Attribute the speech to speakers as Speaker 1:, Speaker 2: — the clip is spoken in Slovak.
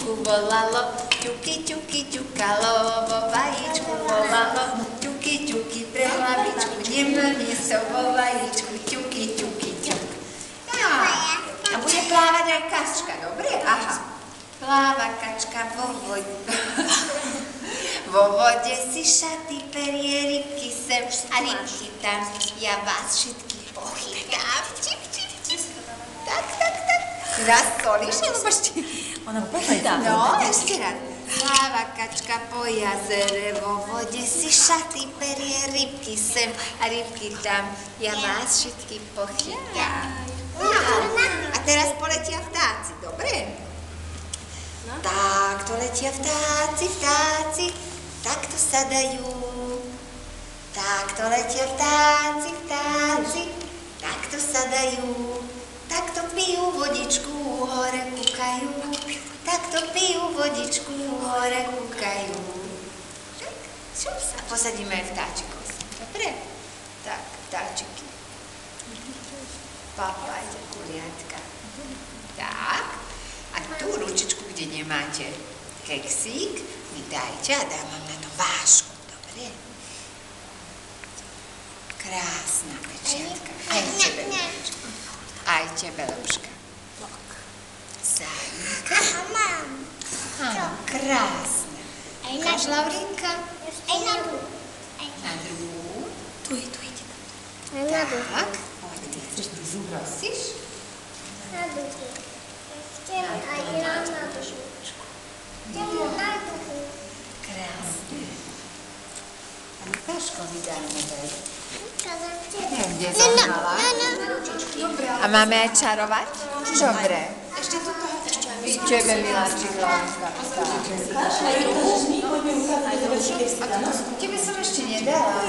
Speaker 1: vajíčku volalo, ťuky, ťuky, ťukalo, vo vajíčku volalo, ťuky, ťuky, pre hlavičku, nemlní so vo vajíčku, ťuky, ťuky, ťuk. A bude plávať aj kačka, dobre? Aha. Pláva kačka vo vode. Vo vode si šaty perie, rybky sem a rybky tam. Ja vás všetkých pochytám. Čip, čip, čip. Tak. Raz solíš, alebo ešte?
Speaker 2: Ona počíta.
Speaker 1: No, ešte raz. Pláva kačka po jazere, vo vode si šaty perie, rybky sem a rybky tam. Ja vás všetkých pochytám. A teraz poletia vtáci, dobre? Tak to letia vtáci, vtáci, takto sadajú. Takto letia vtáci, vtáci, takto sadajú. Takto pijú vodičku, hore kúkajú. Takto pijú vodičku, hore kúkajú. Tak, šups, a posadíme aj vtáčikov. Dobre? Tak, vtáčiky. Papajte, kuliatka. Tak. A tú ručičku, kde nemáte keksík, mi dajte a dám vám na to vášku, dobre? Krásna pečiatka. Aj tebe, Ľubička. Aj tebe, Ľubička. Zájka. Áno, krásna. Ukáž, Laurinka?
Speaker 3: Aj na druhú.
Speaker 1: Na druhú.
Speaker 2: Tu ide.
Speaker 1: Tak. Prosíš?
Speaker 3: Na druhú. Aj ja na druhú. Na druhú.
Speaker 1: Krásne. A Lukáško mi dáme dať.
Speaker 3: Neviem,
Speaker 1: kde zohnala. A máme aj čarovať? Dobre.
Speaker 3: Ešte tu toho
Speaker 1: Z tebe, miláčik, Laurinka. Tebe som ešte nedala.